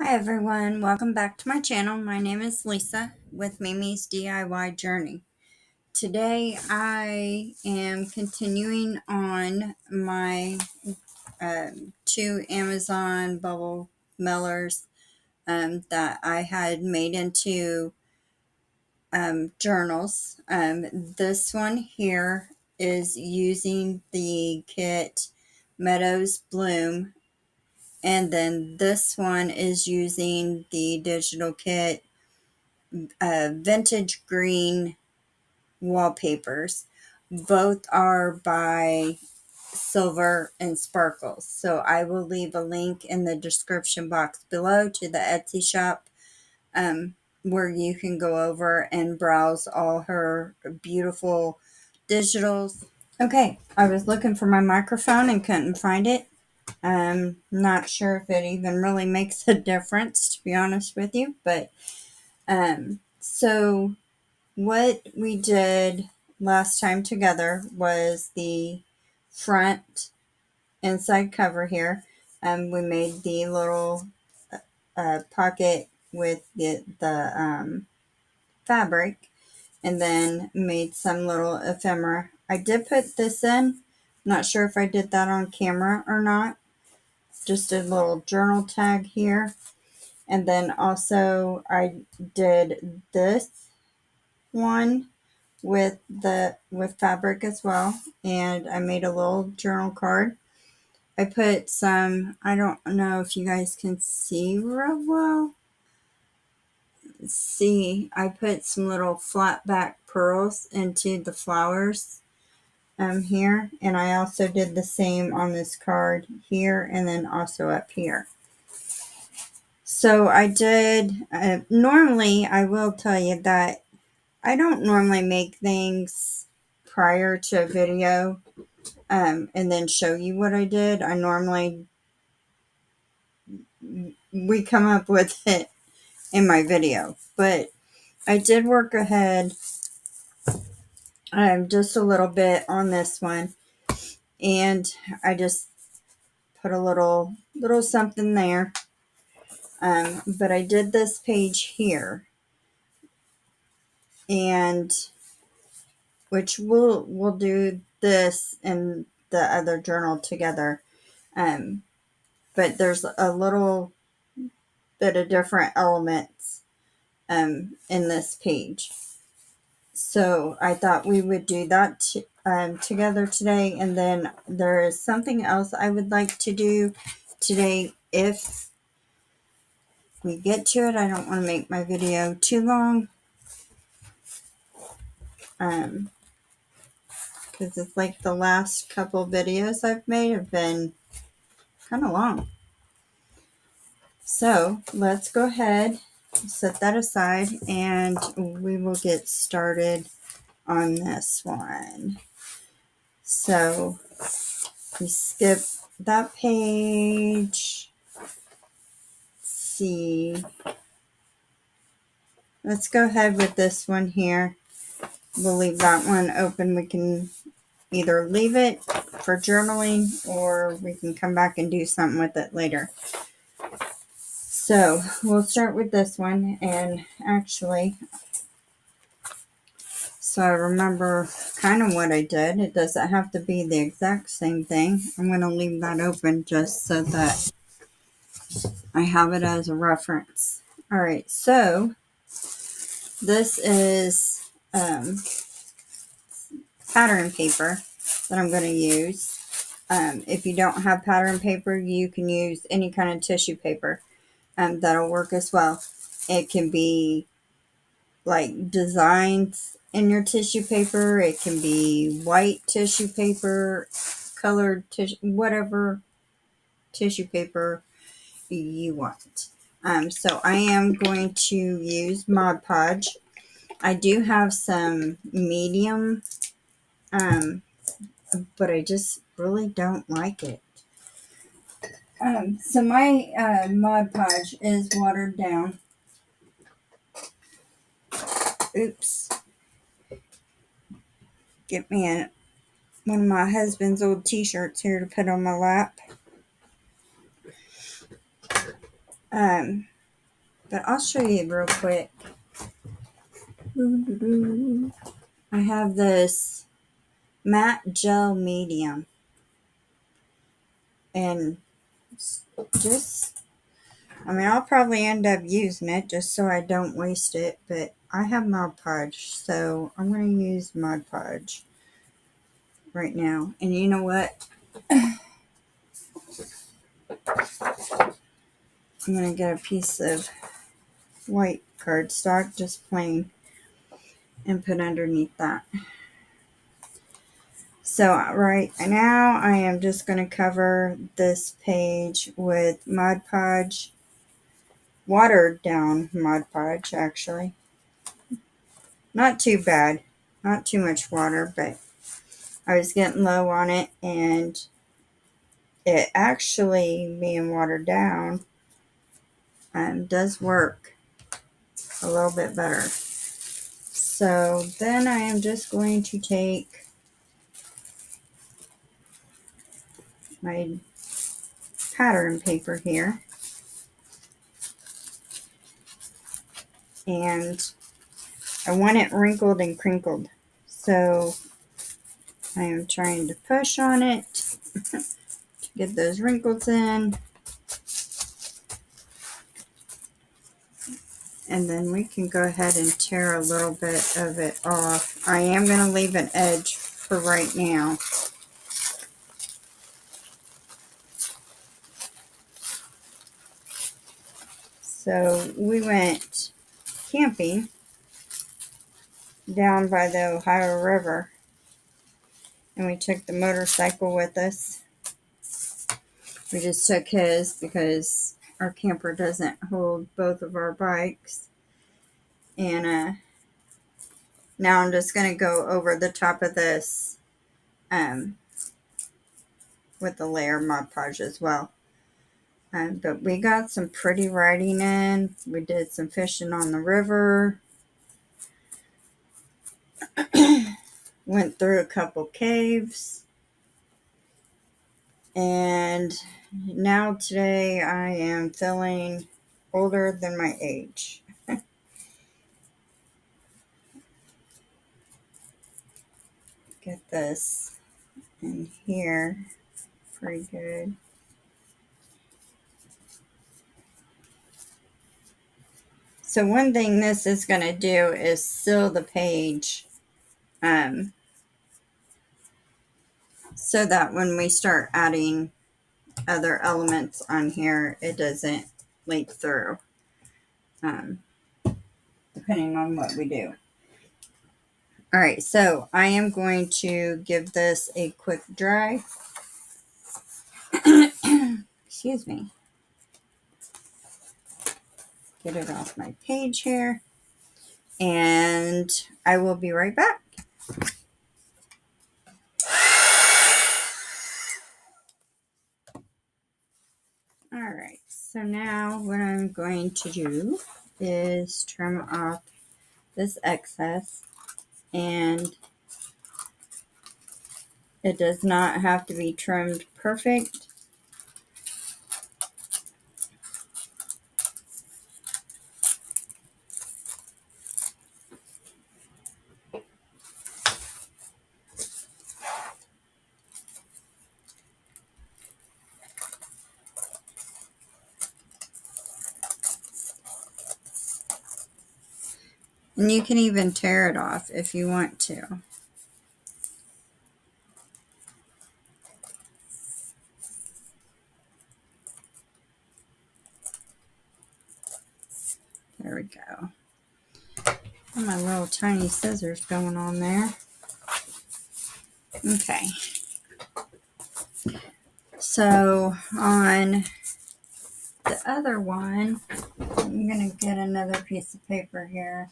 Hi everyone, welcome back to my channel. My name is Lisa with Mimi's DIY Journey. Today I am continuing on my two Amazon bubble mailers that I had made into journals. This one here is using the kit Meadows Bloom, and then this one is using the digital kit vintage green wallpapers. Both are by Silver and Sparkles. So I will leave a link in the description box below to the Etsy shop um, where you can go over and browse all her beautiful digitals. Okay, I was looking for my microphone and couldn't find it. Not sure if it even really makes a difference, to be honest with you, but so what we did last time together was the front inside cover here. We made the little pocket with the fabric, and then made some little ephemera. I did put this in. Not sure if I did that on camera or not. Just a little journal tag here. And then also I did this one with fabric as well, and I made a little journal card. I put some, I don't know if you guys can see real well. See, I put some little flat back pearls into the flowers here, and I also did the same on this card here and then also up here. So I did, normally I will tell you that I don't normally make things prior to a video and then show you what I did. I normally, we come up with it in my video, but I did work ahead just a little bit on this one, and I just put a little something there. But I did this page here, and which we'll do this and the other journal together. But there's a little bit of different elements in this page. So I thought we would do that together today. And then there is something else I would like to do today if we get to it. I don't want to make my video too long. Because it's like the last couple videos I've made have been kind of long. So let's go ahead, set that aside, and we will get started on this one. So we skip that page. Let's see. Let's go ahead with this one here. We'll leave that one open. We can either leave it for journaling or we can come back and do something with it later. So we'll start with this one, and actually, so I remember kind of what I did. It doesn't have to be the exact same thing. I'm going to leave that open just so that I have it as a reference. All right, so this is pattern paper that I'm going to use. If you don't have pattern paper, you can use any kind of tissue paper. That'll work as well. It can be like designs in your tissue paper. It can be white tissue paper, colored tissue, whatever tissue paper you want. So I am going to use Mod Podge. I do have some medium, but I just really don't like it. So my Mod Podge is watered down. Oops. Get me one of my husband's old t-shirts here to put on my lap. But I'll show you real quick. I have this matte gel medium. And I'll probably end up using it just so I don't waste it. But I have Mod Podge, so I'm going to use Mod Podge right now. And you know what? I'm going to get a piece of white cardstock, just plain, and put underneath that. So right now I am just going to cover this page with Mod Podge, watered down Mod Podge actually. Not too bad, not too much water, but I was getting low on it, and it actually, being watered down, does work a little bit better. So then I am just going to take my pattern paper here, and I want it wrinkled and crinkled. So I am trying to push on it to get those wrinkles in. And then we can go ahead and tear a little bit of it off. I am going to leave an edge for right now. So we went camping down by the Ohio River, and we took the motorcycle with us. We just took his because our camper doesn't hold both of our bikes. And now I'm just going to go over the top of this with the layer Mod Podge as well. But we got some pretty riding in. We did some fishing on the river. Went through a couple caves. And now today I am feeling older than my age. Get this in here. Pretty good. So one thing this is going to do is seal the page, so that when we start adding other elements on here, it doesn't leak through, depending on what we do. All right, so I am going to give this a quick dry. Excuse me. Get it off my page here, and I will be right back. All right, so now what I'm going to do is trim off this excess, and it does not have to be trimmed perfect. And you can even tear it off if you want to. There we go. And my little tiny scissors going on there. Okay. So on the other one, I'm going to get another piece of paper here.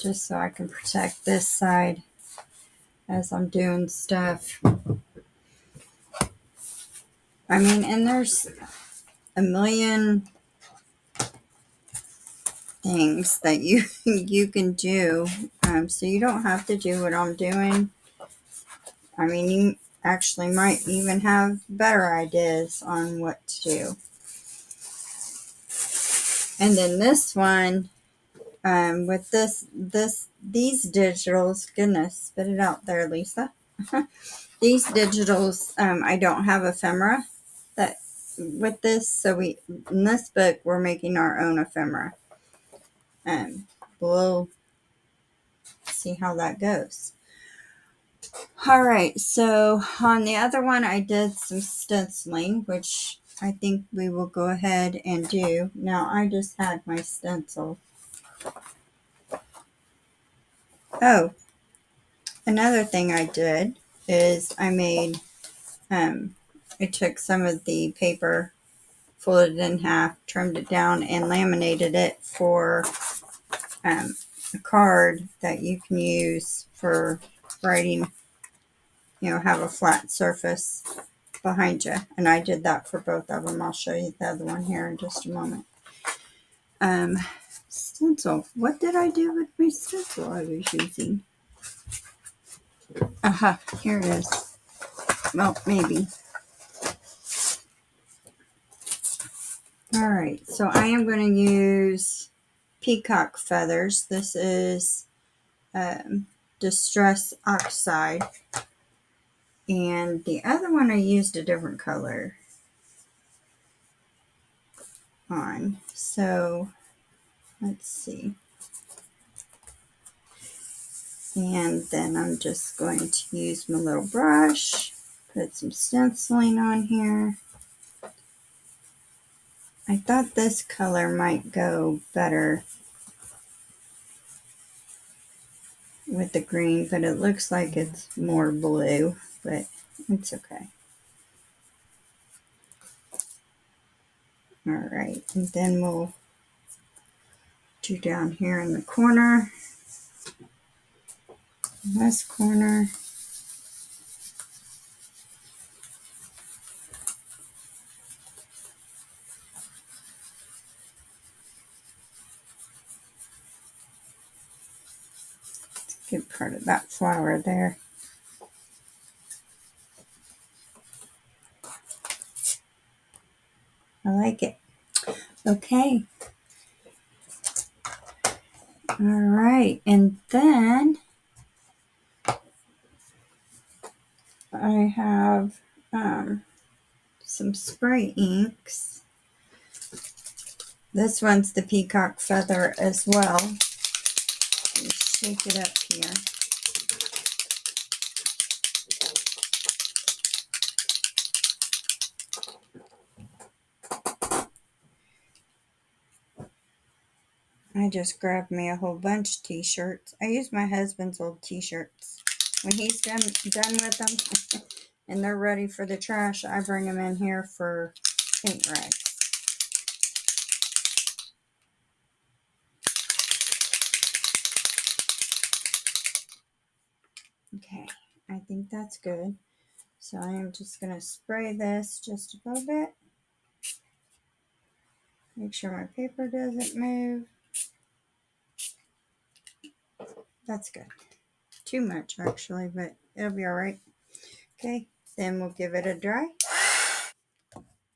Just so I can protect this side as I'm doing stuff. I mean, and there's a million things that you can do, so you don't have to do what I'm doing. I mean, actually might even have better ideas on what to do. And then this one, with these digitals, goodness, spit it out there, Lisa. These digitals, I don't have ephemera that with this, so in this book we're making our own ephemera. We'll see how that goes. All right, so on the other one I did some stenciling, which I think we will go ahead and do. Now I just had my stencil. Oh, another thing I did is I took some of the paper, folded it in half, trimmed it down, and laminated it for a card that you can use for writing, have a flat surface behind you. And I did that for both of them. I'll show you the other one here in just a moment. Stencil. What did I do with my stencil I was using? Aha, here it is. Well, maybe. All right, so I am going to use peacock feathers. This is Distress Oxide. And the other one I used a different color on. So let's see. And then I'm just going to use my little brush, put some stenciling on here. I thought this color might go better with the green, but it looks like it's more blue, but it's okay. All right, and then we'll do down here in the corner, this corner. Get part of that flower there. I like it. Okay. All right, and then I have some spray inks. This one's the peacock feather as well. Shake it up here. I just grabbed me a whole bunch of t-shirts. I use my husband's old t-shirts. When he's done with them and they're ready for the trash, I bring them in here for paint rags. Okay, I think that's good. So I am just going to spray this just a little bit. Make sure my paper doesn't move. That's good. Too much actually, but it'll be all right. Okay, then we'll give it a dry.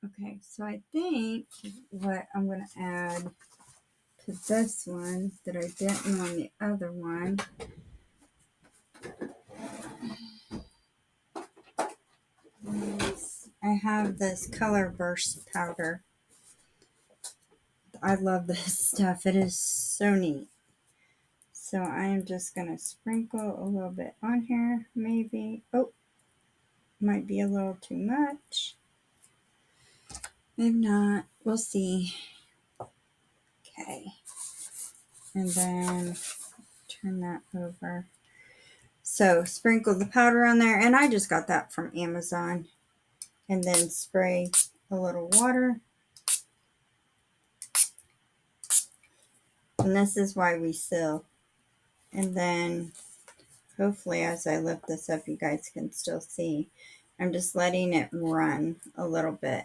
Okay, so I think what I'm going to add to this one that I didn't on the other one is I have this color burst powder. I love this stuff. It is so neat. So I am just going to sprinkle a little bit on here, maybe. Oh, might be a little too much. Maybe not. We'll see. Okay. And then turn that over. So sprinkle the powder on there. And I just got that from Amazon. And then spray a little water. And this is why we seal. And then hopefully as I lift this up, you guys can still see. I'm just letting it run a little bit.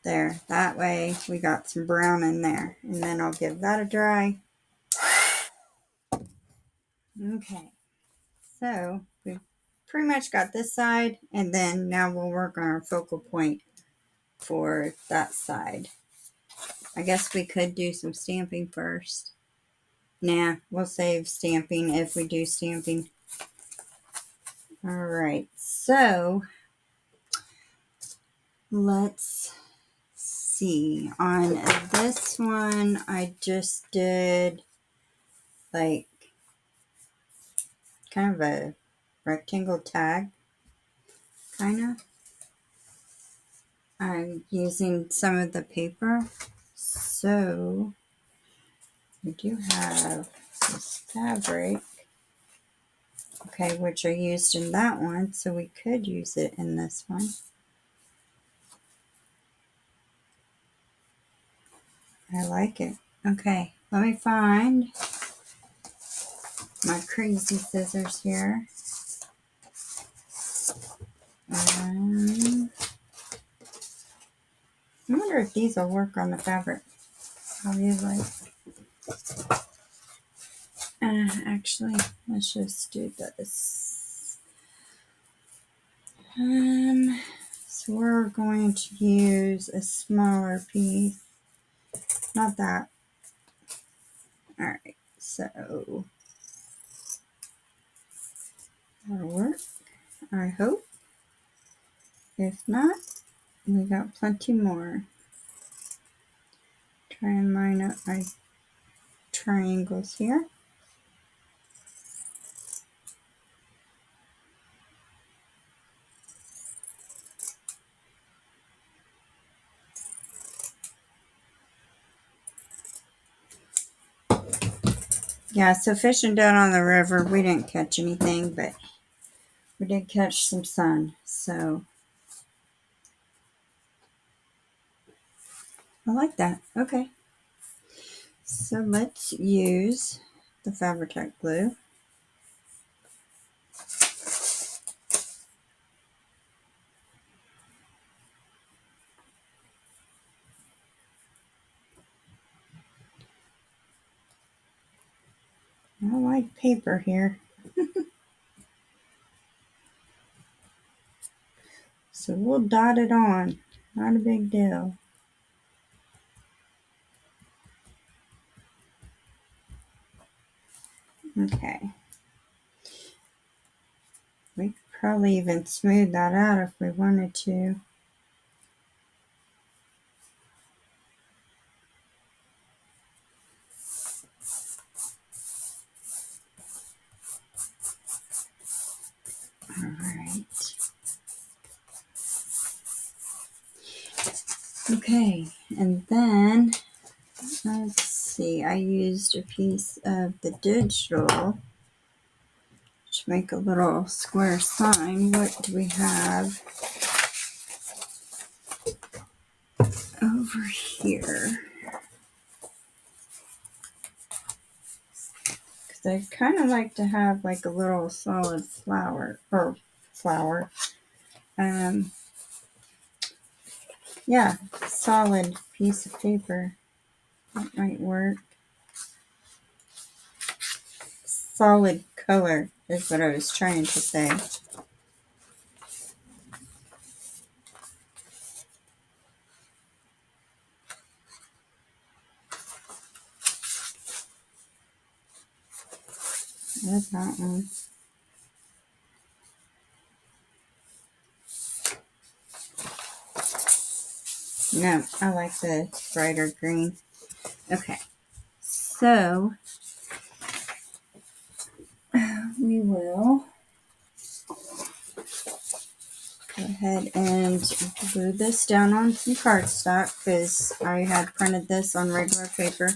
There, that way we got some brown in there. And then I'll give that a dry. Okay, so we've pretty much got this side, and then now we'll work on our focal point for that side. I guess we could do some stamping first. Nah, we'll save stamping if we do stamping. Alright, so let's see. On this one, I just did like kind of a rectangle tag, kind of. I'm using some of the paper, so we do have this fabric, okay, which I used in that one, so we could use it in this one. I like it. Okay, let me find my crazy scissors here. I wonder if these will work on the fabric. Obviously. Actually, let's just do this. So we're going to use a smaller piece. Not that. Alright, so that'll work, I hope. If not, we got plenty more. Try and line up my triangles here. Yeah, so fishing down on the river, we didn't catch anything, but we did catch some sun, so I like that. Okay. So let's use the Fabri-Tac glue. I like paper here. So we'll dot it on. Not a big deal. Okay. We could probably even smooth that out if we wanted to. Alright. Okay, and then let's see, I used a piece of the digital to make a little square sign. What do we have over here? Because I kind of like to have like a little solid flower. Yeah, solid piece of paper. That might work. Solid color is what I was trying to say. There's that one. No, I like the brighter green. Okay, so we will go ahead and glue this down on some cardstock because I had printed this on regular paper,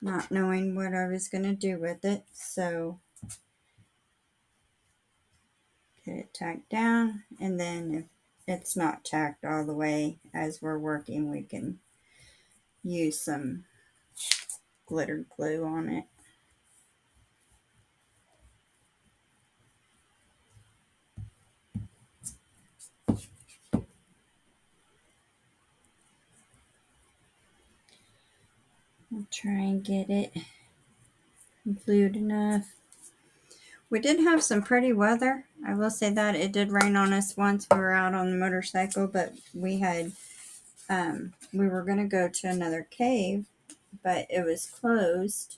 not knowing what I was going to do with it. So get it tacked down, and then if it's not tacked all the way as we're working, we can use some glitter glue on it. try and get it glued enough. We did have some pretty weather. I will say that it did rain on us once. We were out on the motorcycle, but we had we were going to go to another cave, but it was closed.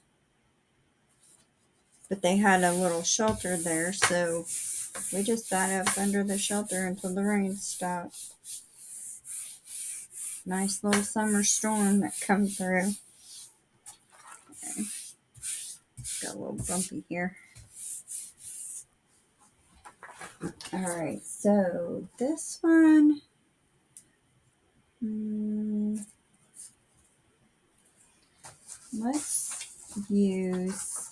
But they had a little shelter there, so we just sat up under the shelter until the rain stopped. Nice little summer storm that come through. Okay. Got a little bumpy here. Alright, so this one, let's use,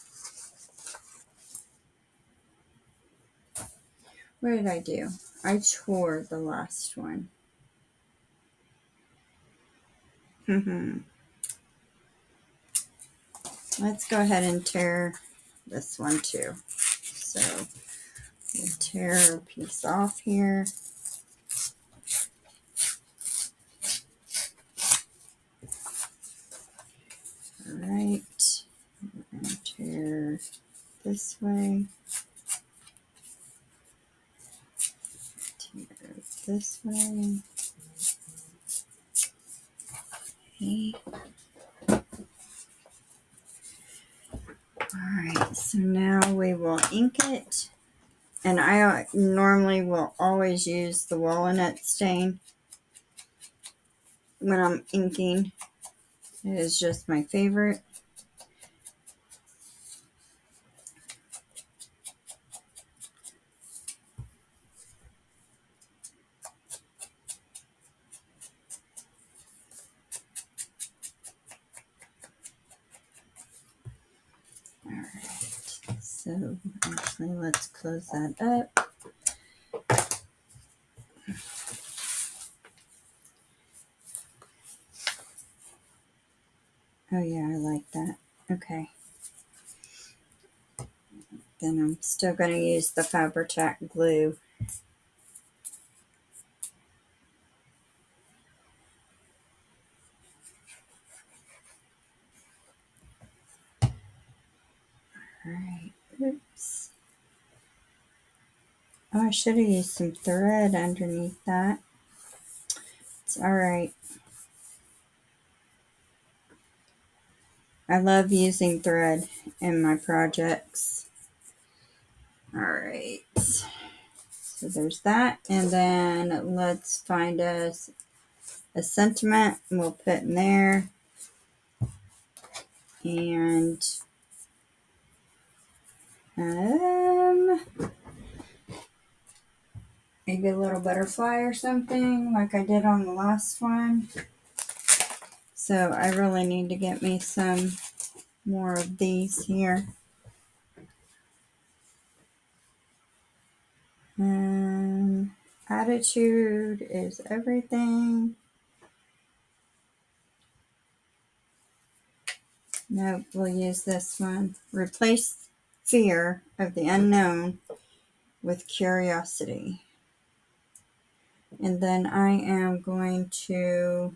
what did I do? I tore the last one. Let's go ahead and tear this one too. So we'll tear a piece off here. Alright, we're going to tear this way. Tear this way. Okay. Alright, so now we will ink it. And I normally will always use the walnut stain when I'm inking. It is just my favorite. Alright, so actually let's close that up. Oh yeah, I like that. Okay. Then I'm still going to use the Fabri-Tac glue. Alright, oops. Oh, I should have used some thread underneath that. It's alright. I love using thread in my projects. Alright. So there's that. And then let's find us a sentiment. We'll put in there. And maybe a little butterfly or something like I did on the last one. So I really need to get me some more of these here. Attitude is everything. Nope, we'll use this one. Replace fear of the unknown with curiosity. And then I am going to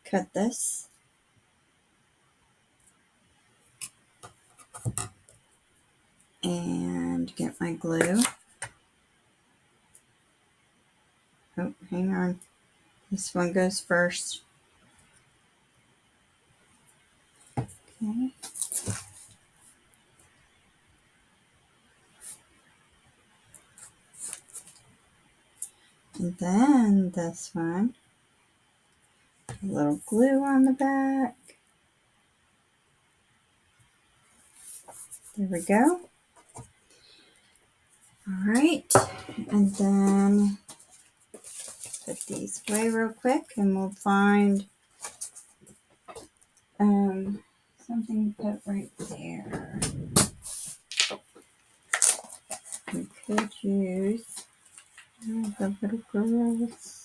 cut this. And get my glue. Oh, hang on. This one goes first. Okay. And then this one. A little glue on the back. There we go. Alright. And then put these away real quick and we'll find something to put right there. We could use the little girls.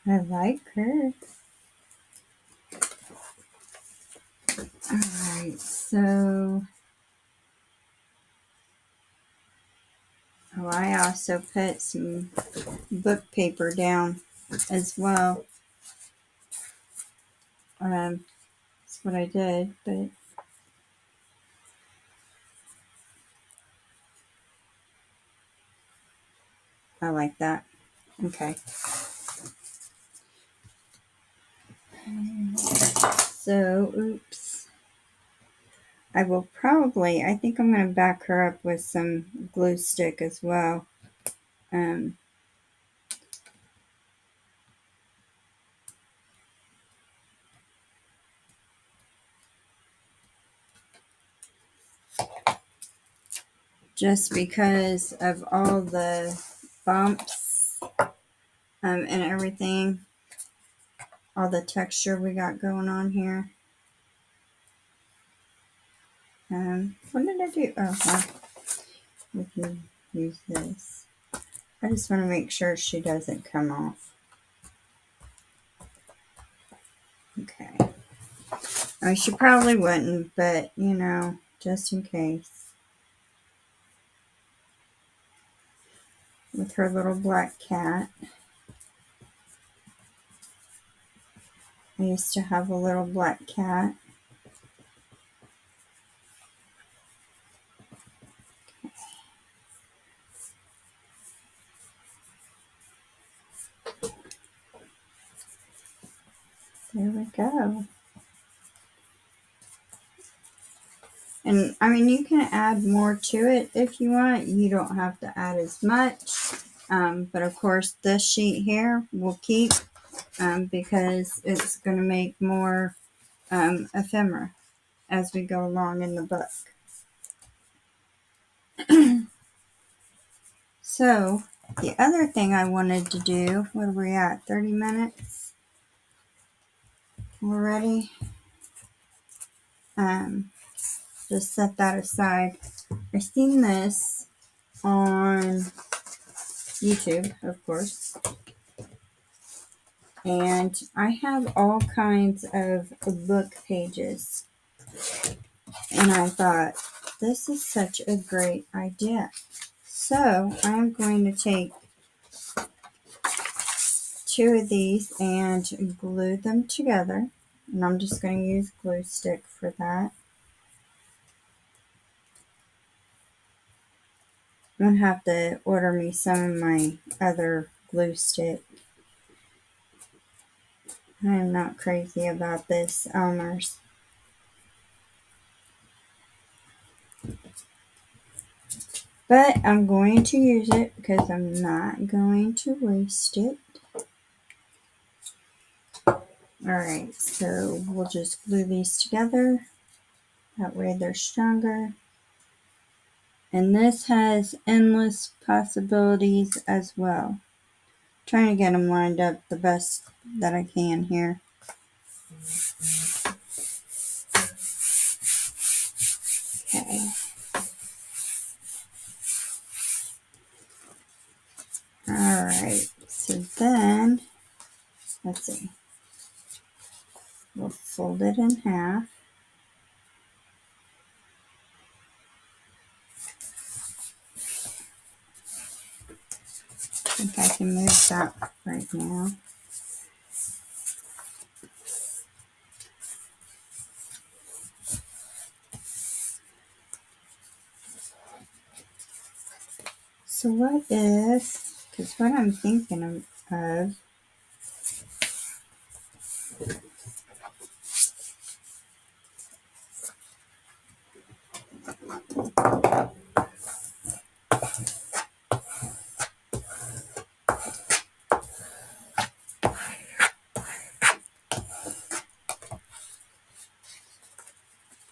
I like her. Alright, so I also put some book paper down as well. That's what I did, but I like that. Okay. So, oops. I will probably, I think I'm going to back her up with some glue stick as well. Um, just because of all the bumps and everything, all the texture we got going on here. What did I do? Oh, well, we can use this. I just want to make sure she doesn't come off. Okay. I mean, she probably wouldn't, but you know, just in case. With her little black cat. I used to have a little black cat. There we go. And I mean, you can add more to it if you want. You don't have to add as much. But of course, this sheet here will keep because it's going to make more ephemera as we go along in the book. So, the other thing I wanted to do, what are we at? 30 minutes already? Just set that aside. I've seen this on YouTube, of course. And I have all kinds of book pages. And I thought, this is such a great idea. So I'm going to take 2 of these and glue them together. And I'm just going to use glue stick for that. I'm going to have to order me some of my other glue stick. I am not crazy about this Elmer's. But I'm going to use it because I'm not going to waste it. Alright, so we'll just glue these together. That way they're stronger. And this has endless possibilities as well. Trying to get them lined up the best that I can here. Okay. Alright, so then, let's see. We'll fold it in half. I think I can move that right now. So what if, because what I'm thinking of,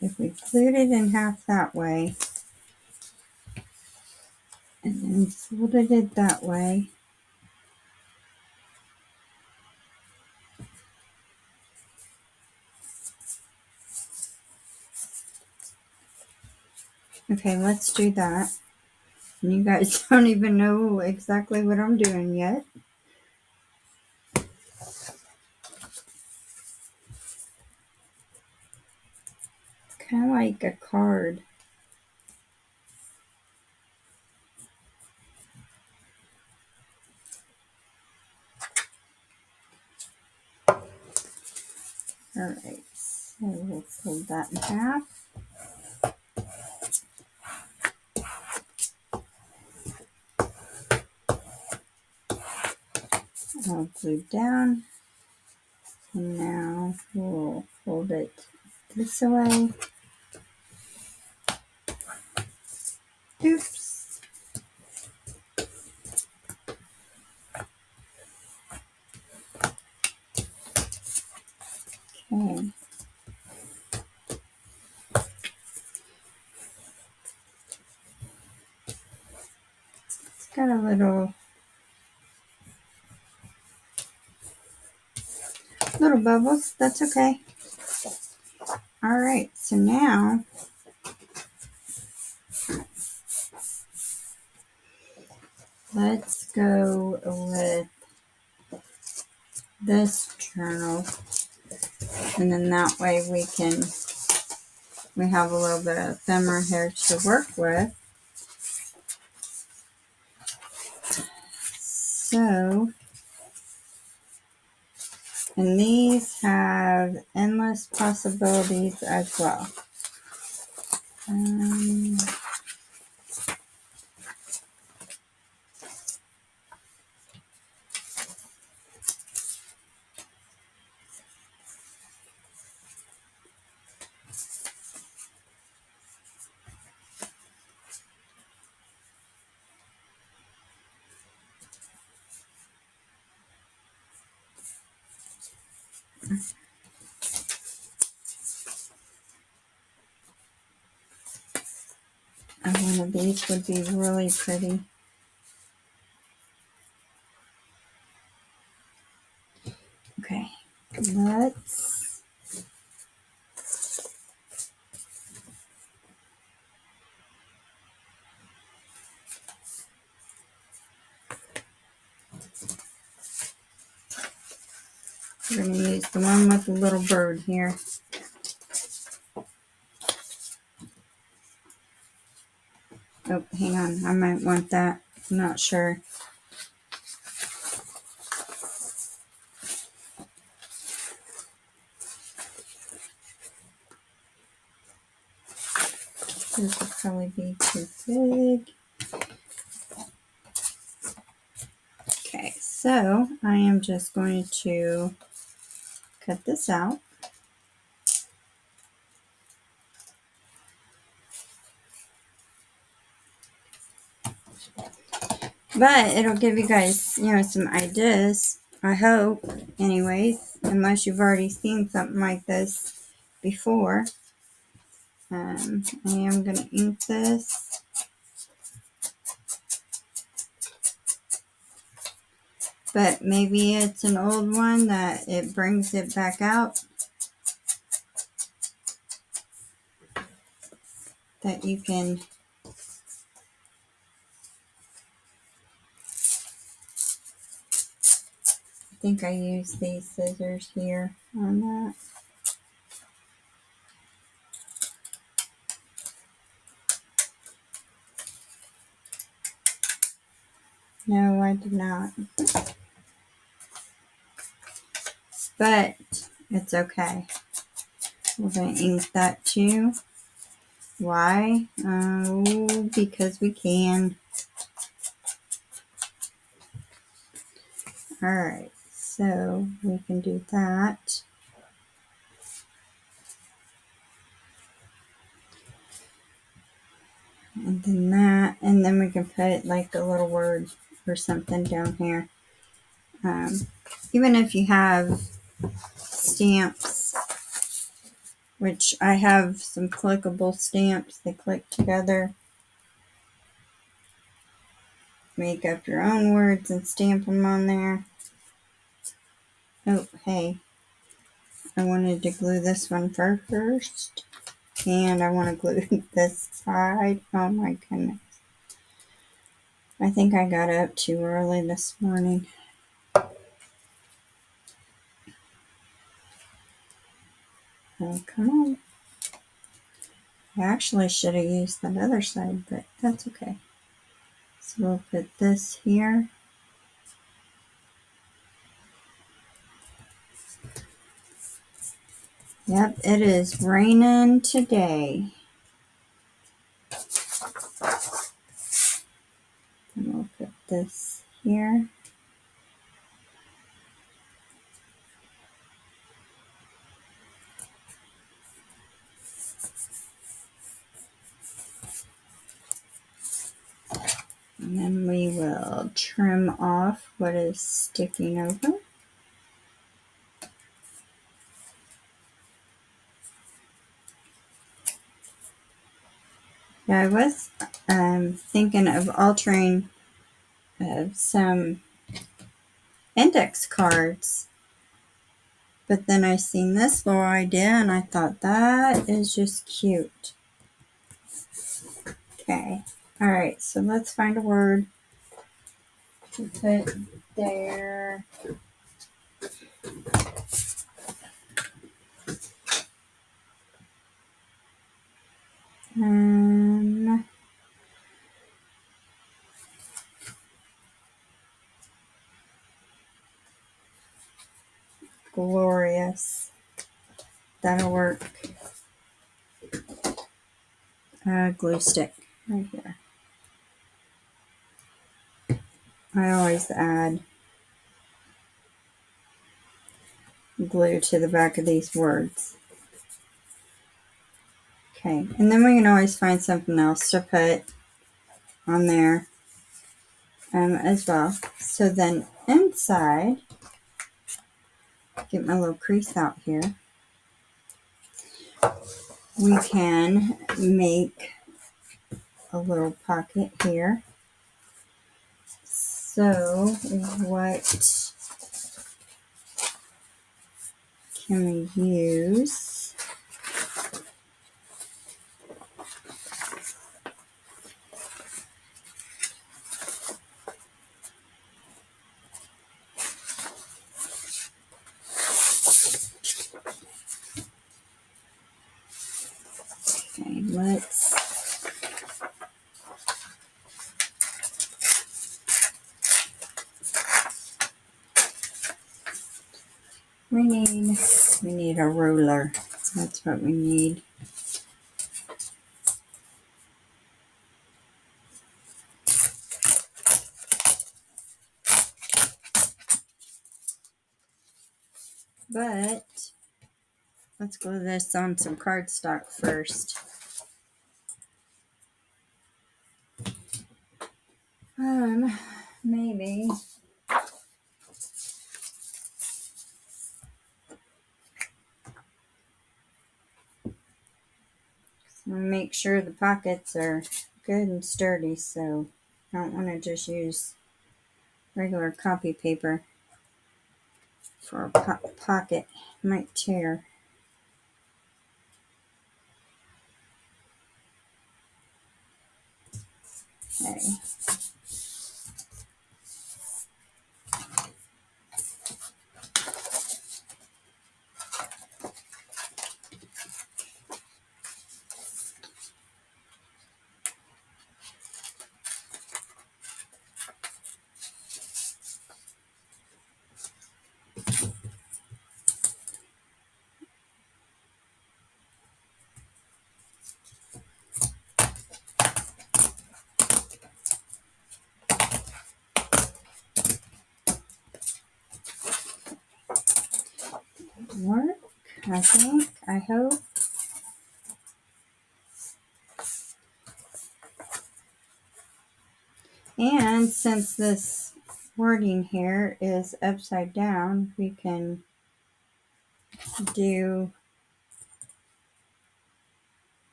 if we glued it in half that way, and then folded it that way, okay, let's do that. And you guys don't even know exactly what I'm doing yet. kind of like a card. Alright, so we'll fold that in half. I'll glue down. And now we'll fold it this way. Oops. Okay. It's got a little bubbles. That's okay. Alright, so now let's go with this journal, and then that way we have a little bit of ephemera here to work with. So, and these have endless possibilities as well. And one of these would be really pretty. Okay, let's we're going to use the one with the little bird here. Oh, hang on. I might want that. I'm not sure. This will probably be too big. Okay, so I am just going to cut this out. But it'll give you guys, some ideas, I hope, anyways, unless you've already seen something like this before. I am going to ink this. But maybe it's an old one that it brings it back out. That you can I think I used these scissors here on that. No, I did not. But it's okay. We're going to ink that too. Why? Oh, because we can. Alright, so we can do that. And then that, and then we can put like a little word or something down here. Even if you have stamps, which I have some clickable stamps, they click together. Make up your own words and stamp them on there. Oh, hey, I wanted to glue this one first. And I want to glue this side. Oh my goodness. I think I got up too early this morning. Oh, come on. I actually should have used that other side, but that's okay. So we'll put this here. Yep, it is raining today. And we'll put this here. And then we will trim off what is sticking over. Yeah, I was thinking of altering some index cards, but then I seen this little idea and I thought that is just cute. Okay, all right, so let's find a word to put there. Glorious. That'll work. Glue stick right here. I always add glue to the back of these words. Okay, and then we can always find something else to put on there as well. So then inside, get my little crease out here, we can make a little pocket here. So what can we use? Okay, we need a ruler. That's what we need. But let's glue this on some cardstock first. Maybe. Make sure the pockets are good and sturdy, so I don't want to just use regular copy paper for a pocket. It might tear. Okay. Work, I think, I hope. And since this wording here is upside down, we can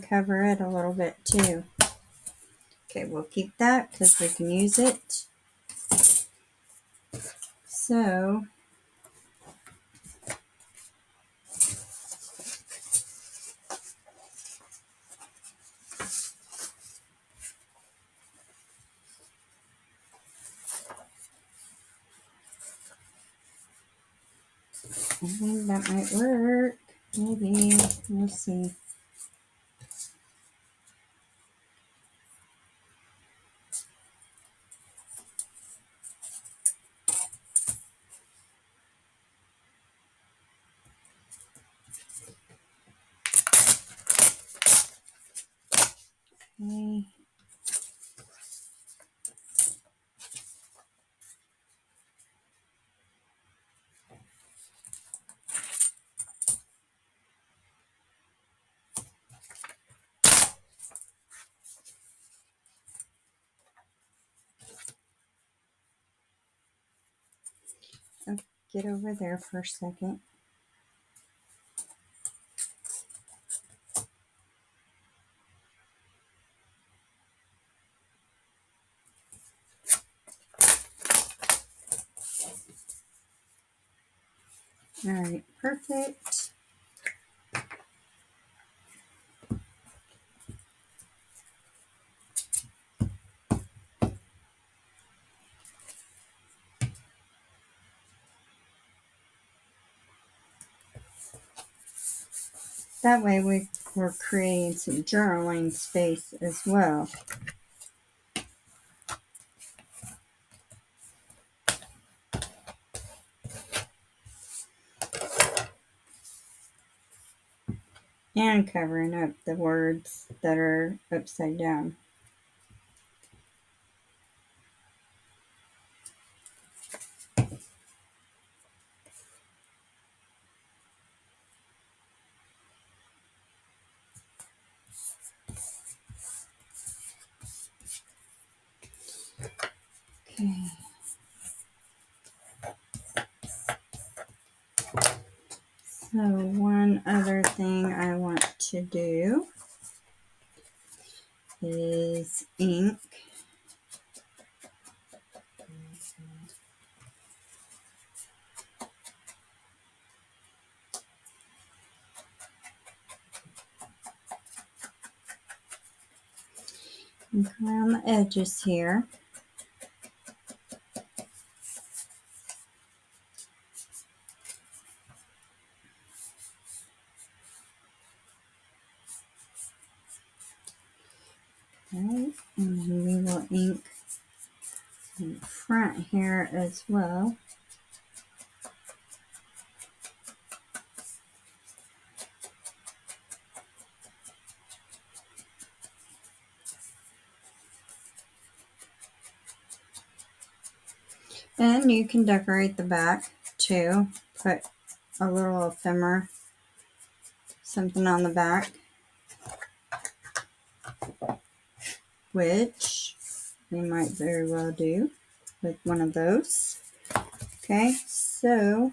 cover it a little bit too. Okay, we'll keep that because we can use it. So I think that might work. Maybe. We'll see. get over there for a second. All right, perfect. That way we're creating some journaling space as well. And covering up the words that are upside down. Okay. So one other thing I want to do is ink. Ink around the edges here. Okay, and then we will ink in the front here as well. And you can decorate the back too. Put a little ephemera, something on the back, which we might very well do with one of those. Okay, so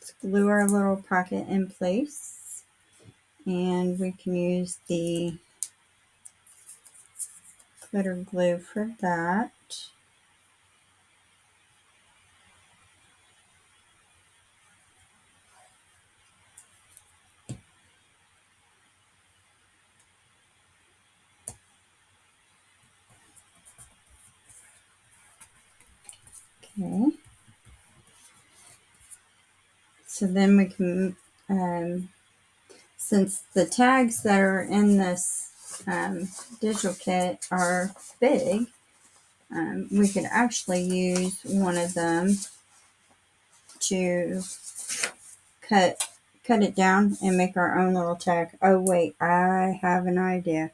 let's glue our little pocket in place, and we can use the glitter glue for that. Okay, so then we can, since the tags that are in this digital kit are big, we could actually use one of them to cut it down and make our own little tag. Oh wait, I have an idea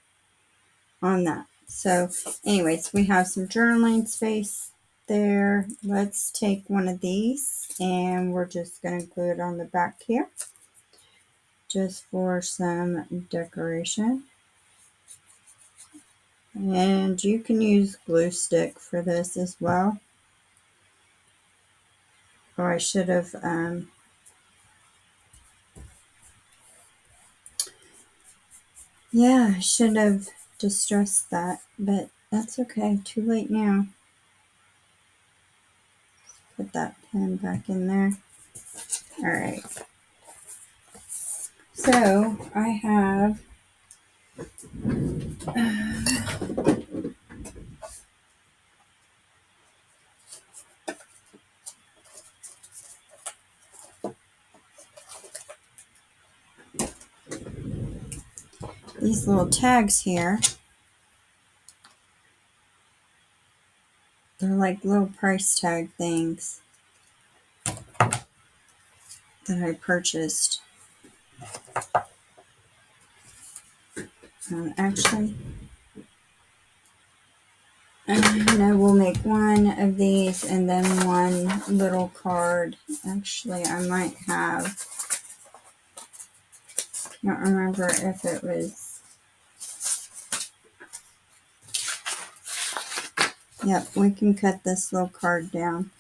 on that. So anyways, we have some journaling space there. Let's take one of these and we're just going to glue it on the back here just for some decoration. And you can use glue stick for this as well. Or I should have I should have distressed that, but that's okay. Too late now. Put that pen back in there. All right. So I have these little tags here. They're like little price tag things that I purchased. Actually, no, we'll make one of these and then one little card. Actually, I might have, can't remember if it was, yep, we can cut this little card down.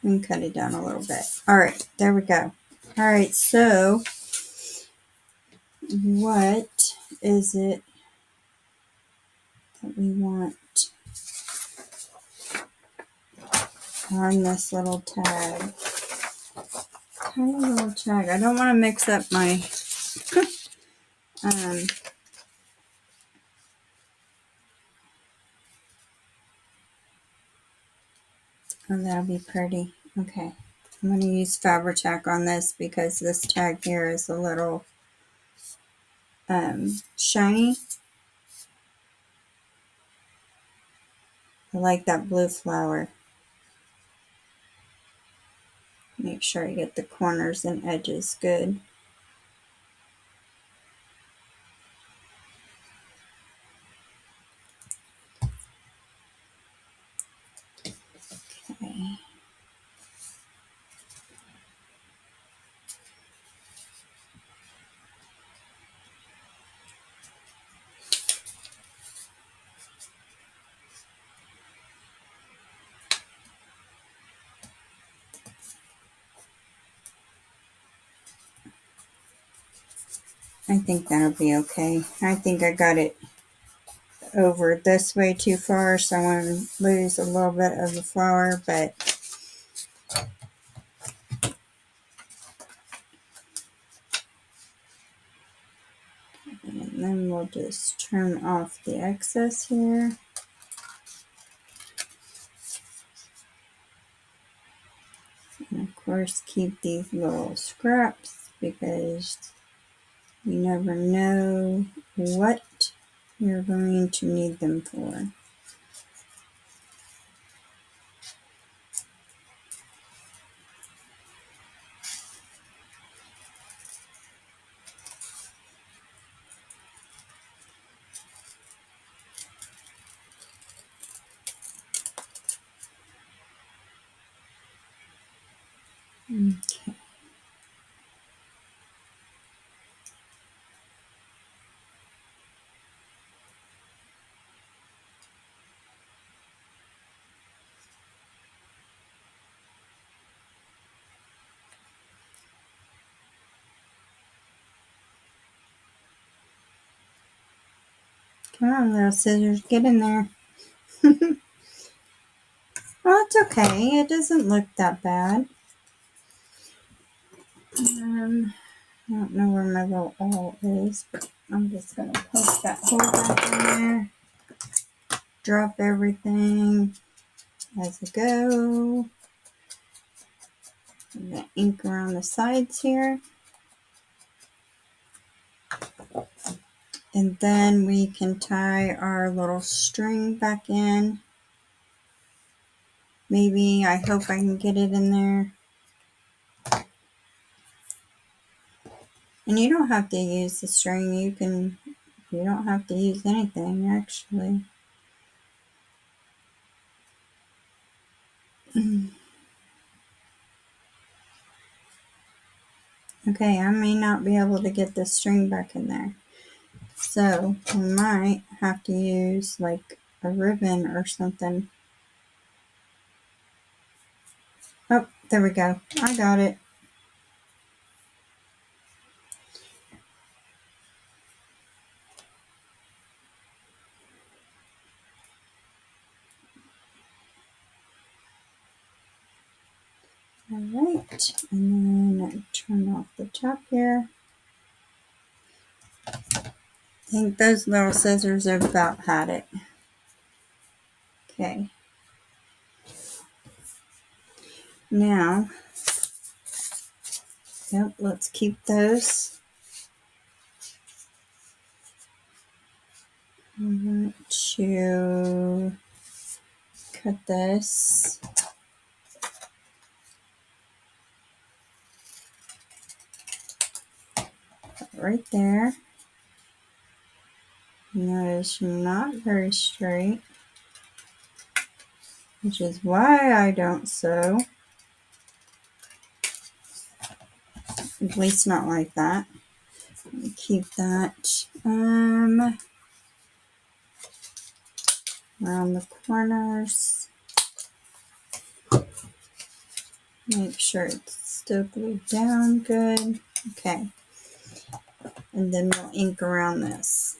We can cut it down a little bit. All right, there we go. All right, so what is it that we want on this little tag? Tiny little tag. I don't want to mix up my oh, that'll be pretty. Okay, I'm going to use Fabri-Tac on this because this tag here is a little shiny. I like that blue flower. Make sure you get the corners and edges good. Okay. I think that'll be okay. I think I got it over this way too far, so I want to lose a little bit of the flower, but and then we'll just trim off the excess here. And of course keep these little scraps because you never know what you're going to need them for. Okay. Come on, little scissors, get in there. Well, it's okay. It doesn't look that bad. I don't know where my little awl is, but I'm just going to poke that hole back in there. Drop everything as I go. And the ink around the sides here. And then we can tie our little string back in. Maybe, I hope I can get it in there. And you don't have to use the string. You don't have to use anything actually. Okay, I may not be able to get the string back in there. So we might have to use like a ribbon or something. Oh, there we go. I got it. Alright, and then turn off the top here. I think those little scissors have about had it. Okay. Now, yep, let's keep those. I want to cut this. Right there. And that is not very straight, which is why I don't sew. At least not like that. Keep that around the corners. Make sure it's still glued down good. Okay. And then we'll ink around this.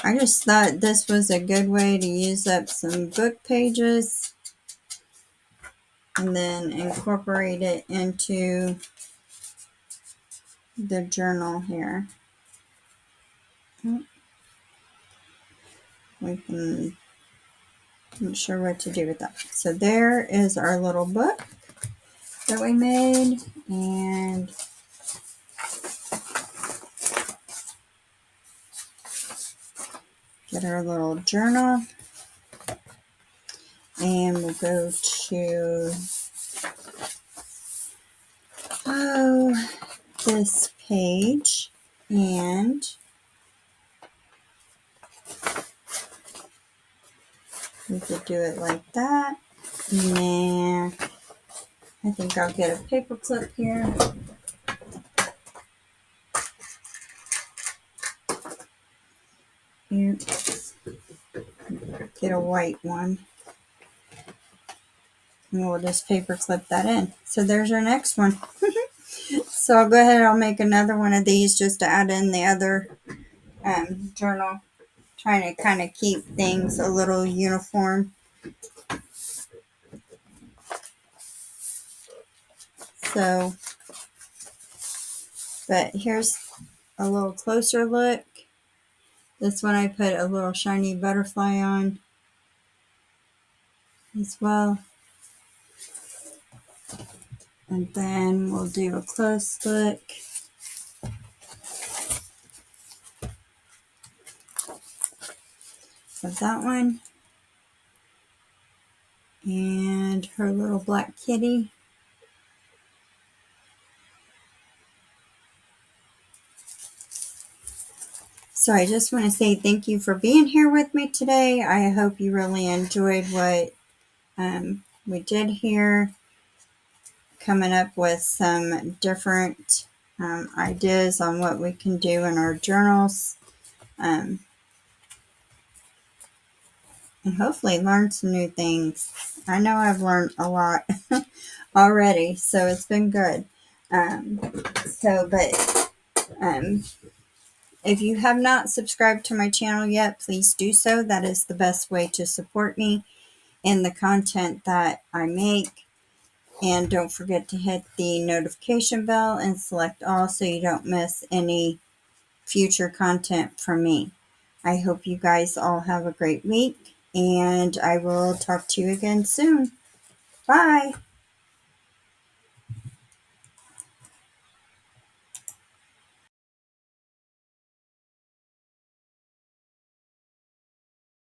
I just thought this was a good way to use up some book pages and then incorporate it into the journal here. We can, not sure what to do with that. So there is our little book that we made, and get our little journal, and we'll go to this page, and we could do it like that. Nah, I think I'll get a paper clip here. Oops. Get a white one. And we'll just paper clip that in. So there's our next one. So I'll go ahead and I'll make another one of these just to add in the other journal. Trying to kind of keep things a little uniform. So, but here's a little closer look. This one I put a little shiny butterfly on as well. And then we'll do a close look. Of that one. And her little black kitty. So I just want to say thank you for being here with me today. I hope you really enjoyed what we did here. Coming up with some different ideas on what we can do in our journals. And hopefully learn some new things. I know I've learned a lot already, so it's been good. If you have not subscribed to my channel yet, please do so. That is the best way to support me in the content that I make. And don't forget to hit the notification bell and select all so you don't miss any future content from me. I hope you guys all have a great week, and I will talk to you again soon. Bye.